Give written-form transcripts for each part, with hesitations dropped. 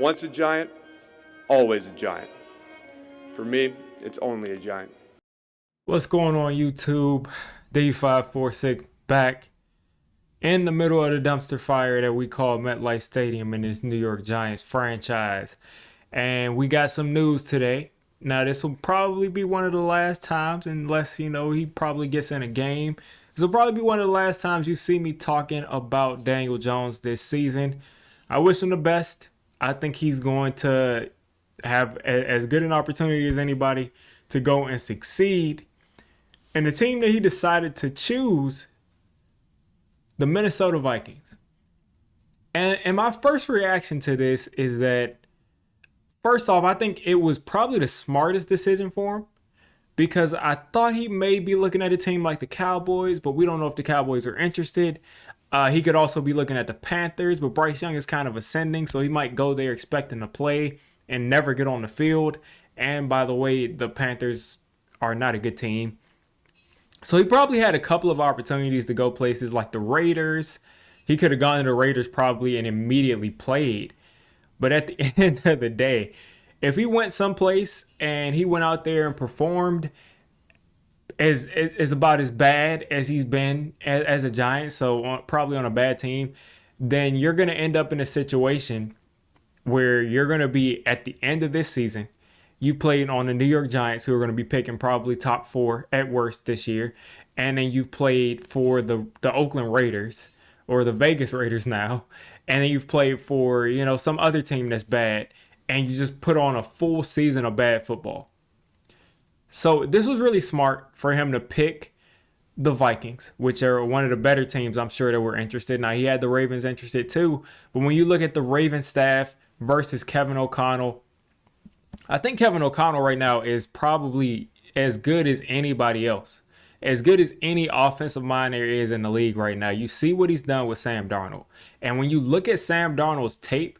Once a giant, always a giant. For me, it's only a giant. What's going on YouTube? D546 back in the middle of the dumpster fire that we call MetLife Stadium in this New York Giants franchise. And we got some news today. Now this will probably be one of the last times, unless he probably gets in a game. This will probably be one of the last times you see me talking about Daniel Jones this season. I wish him the best. I think he's going to have as good an opportunity as anybody to go and succeed. And the team that he decided to choose, the Minnesota Vikings. And my first reaction to this is that, first off, I think it was probably the smartest decision for him, because I thought he may be looking at a team like the Cowboys, but we don't know if the Cowboys are interested. He could also be looking at the Panthers, but Bryce Young is kind of ascending, so he might go there expecting to play and never get on the field. And by the way, the Panthers are not a good team. So he probably had a couple of opportunities to go places like the Raiders. He could have gone to the Raiders probably and immediately played. But at the end of the day, if he went someplace and he went out there and performed as about as bad as he's been as a Giant, so probably on a bad team, then you're going to end up in a situation where you're going to be at the end of this season. You played on the New York Giants, who are going to be picking probably top 4 at worst this year. And then you've played for the Oakland Raiders, or the Vegas Raiders now. And then you've played for, some other team that's bad. And you just put on a full season of bad football. So this was really smart for him to pick the Vikings, which are one of the better teams I'm sure that were interested. Now, he had the Ravens interested too. But when you look at the Ravens staff versus Kevin O'Connell, I think Kevin O'Connell right now is probably as good as anybody else. As good as any offensive mind there is in the league right now. You see what he's done with Sam Darnold. And when you look at Sam Darnold's tape,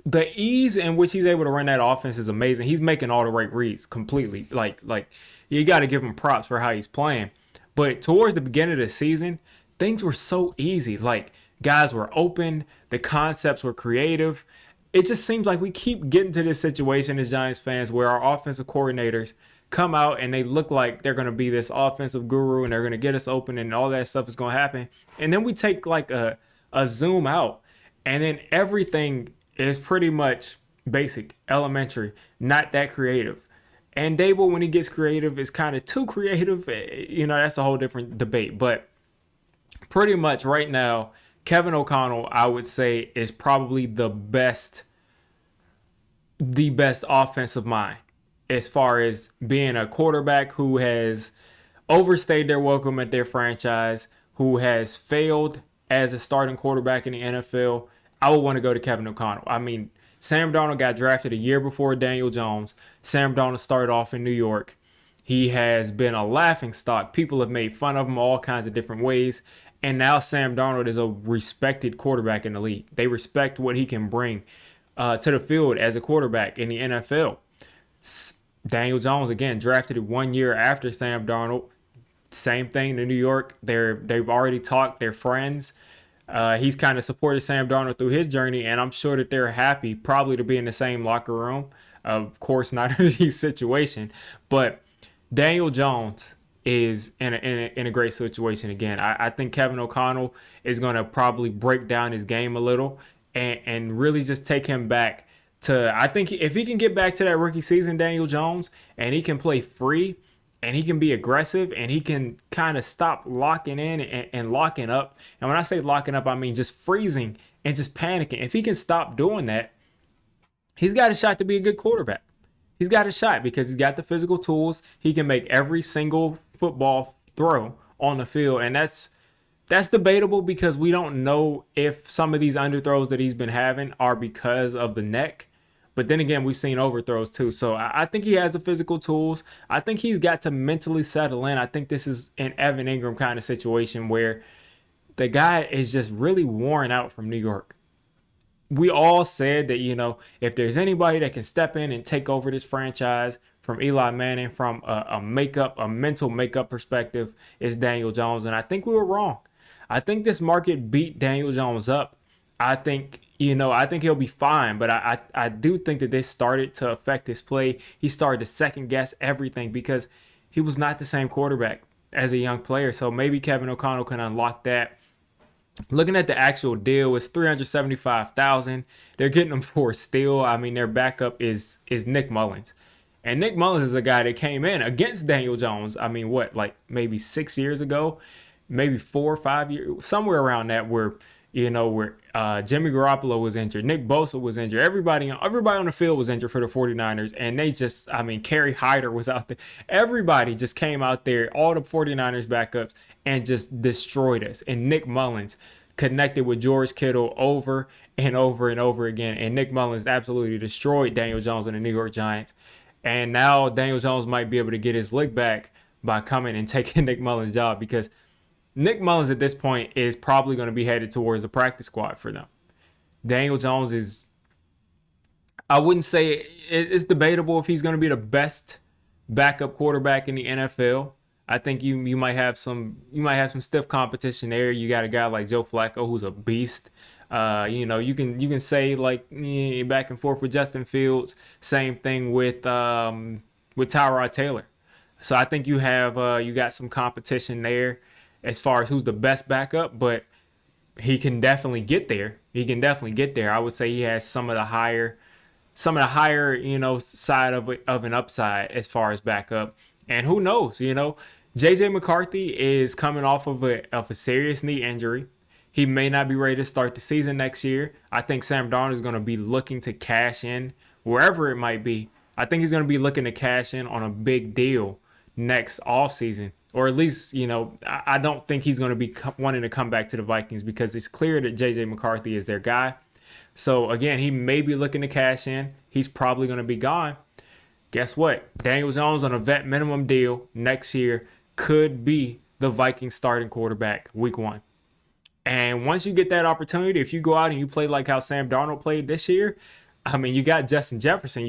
the ease in which he's able to run that offense is amazing. He's making all the right reads completely. Like you got to give him props for how he's playing. But towards the beginning of the season, things were so easy. Like, guys were open. The concepts were creative. It just seems like we keep getting to this situation as Giants fans where our offensive coordinators come out and they look like they're going to be this offensive guru and they're going to get us open and all that stuff is going to happen. And then we take like a zoom out and then everything is pretty much basic, elementary, not that creative. And Dable, when he gets creative, is kind of too creative. That's a whole different debate. But pretty much right now, Kevin O'Connell, I would say, is probably the best offensive mind as far as being a quarterback who has overstayed their welcome at their franchise, who has failed as a starting quarterback in the NFL. I would want to go to Kevin O'Connell. I mean, Sam Darnold got drafted a year before Daniel Jones. Sam Darnold started off in New York. He has been a laughingstock. People have made fun of him all kinds of different ways. And now Sam Darnold is a respected quarterback in the league. They respect what he can bring to the field as a quarterback in the NFL. Daniel Jones, again, drafted 1 year after Sam Darnold. Same thing in New York. They've already talked. They're friends. He's kind of supported Sam Darnold through his journey, and I'm sure that they're happy probably to be in the same locker room. Of course, not in these situations. But Daniel Jones is in a great situation again. I think Kevin O'Connell is going to probably break down his game a little and really just take him back to, I think if he can get back to that rookie season, Daniel Jones, and he can play free and he can be aggressive and he can kind of stop locking in and locking up. And when I say locking up, I mean just freezing and just panicking. If he can stop doing that, he's got a shot to be a good quarterback. He's got a shot because he's got the physical tools. He can make every single football throw on the field. And that's debatable because we don't know if some of these underthrows that he's been having are because of the neck. But then again, we've seen overthrows too. So I think he has the physical tools. I think he's got to mentally settle in. I think this is an Evan Ingram kind of situation where the guy is just really worn out from New York. We all said that, if there's anybody that can step in and take over this franchise from Eli Manning from a mental makeup perspective, is Daniel Jones. And I think we were wrong. I think this market beat Daniel Jones up. I think, I think he'll be fine, but I do think that this started to affect his play. He started to second guess everything because he was not the same quarterback as a young player. So maybe Kevin O'Connell can unlock that. Looking at the actual deal, it's 375,000. They're getting him for a steal. I mean, their backup is Nick Mullins. And Nick Mullins is a guy that came in against Daniel Jones. I mean, what, like maybe 6 years ago, maybe 4 or 5 years, somewhere around that, where Jimmy Garoppolo was injured, Nick Bosa was injured, everybody on the field was injured for the 49ers, and they just, I mean, Kerry Hyder was out there. Everybody just came out there, all the 49ers backups, and just destroyed us. And Nick Mullins connected with George Kittle over and over and over again, and Nick Mullins absolutely destroyed Daniel Jones and the New York Giants. And now Daniel Jones might be able to get his lick back by coming and taking Nick Mullins' job, because Nick Mullins at this point is probably going to be headed towards the practice squad for them. Daniel Jones is, I wouldn't say it's debatable if he's going to be the best backup quarterback in the NFL. I think you might have some stiff competition there. You got a guy like Joe Flacco who's a beast. You can say like back and forth with Justin Fields. Same thing with Tyrod Taylor. So I think you got some competition there as far as who's the best backup, but he can definitely get there. I would say he has some of the higher, side of an upside as far as backup. And who knows, JJ McCarthy is coming off of a serious knee injury. He may not be ready to start the season next year. I think Sam Darnold is going to be looking to cash in wherever it might be. I think he's going to be looking to cash in on a big deal next offseason. Or at least, I don't think he's going to be wanting to come back to the Vikings, because it's clear that J.J. McCarthy is their guy. So, again, he may be looking to cash in. He's probably going to be gone. Guess what? Daniel Jones on a vet minimum deal next year could be the Vikings starting quarterback week 1. And once you get that opportunity, if you go out and you play like how Sam Darnold played this year, I mean, you got Justin Jefferson.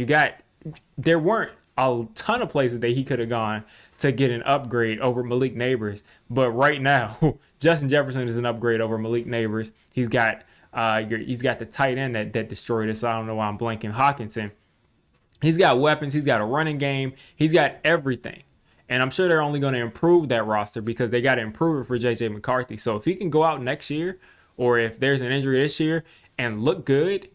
There weren't a ton of places that he could have gone to get an upgrade over Malik Neighbors. But right now, Justin Jefferson is an upgrade over Malik Neighbors. He's got the tight end that destroyed us. I don't know why I'm blanking. Hawkinson. He's got weapons. He's got a running game. He's got everything. And I'm sure they're only going to improve that roster because they got to improve it for J.J. McCarthy. So if he can go out next year, or if there's an injury this year, and look good,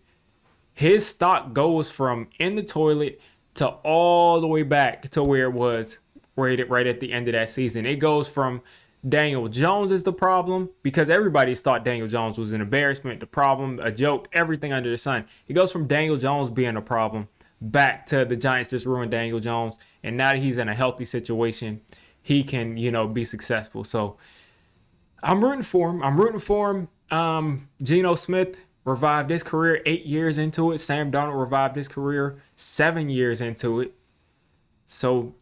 his stock goes from in the toilet to all the way back to where it was right at the end of that season. It goes from Daniel Jones is the problem, because everybody thought Daniel Jones was an embarrassment, the problem, a joke, everything under the sun. It goes from Daniel Jones being a problem back to the Giants just ruined Daniel Jones. And now that he's in a healthy situation, he can, be successful. So I'm rooting for him. Geno Smith revived his career 8 years into it. Sam Darnold revived his career 7 years into it. So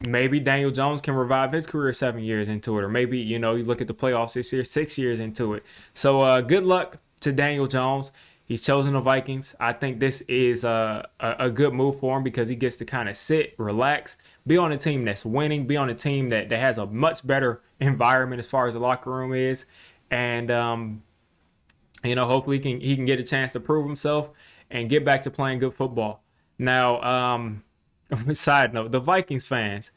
maybe Daniel Jones can revive his career 7 years into it. Or maybe, you look at the playoffs this year, 6 years into it. So good luck to Daniel Jones. He's chosen the Vikings. I think this is a good move for him, because he gets to kind of sit, relax, be on a team that's winning, be on a team that has a much better environment as far as the locker room is. And, hopefully he can get a chance to prove himself and get back to playing good football. Now, side note, the Vikings fans,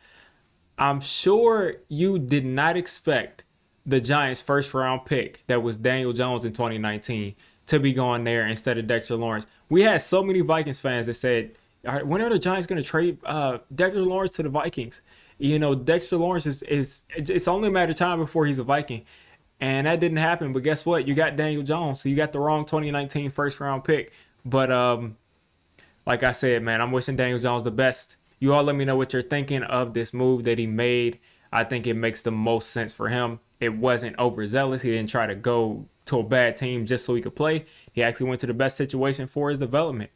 I'm sure you did not expect the Giants' first round pick that was Daniel Jones in 2019 to be going there instead of Dexter Lawrence. We had so many Vikings fans that said, all right, when are the Giants going to trade Dexter Lawrence to the Vikings? Dexter Lawrence it's only a matter of time before he's a Viking. And that didn't happen. But guess what? You got Daniel Jones. So you got the wrong 2019 first round pick. But like I said, man, I'm wishing Daniel Jones the best. You all let me know what you're thinking of this move that he made. I think it makes the most sense for him. It wasn't overzealous. He didn't try to go to a bad team just so he could play. He actually went to the best situation for his development.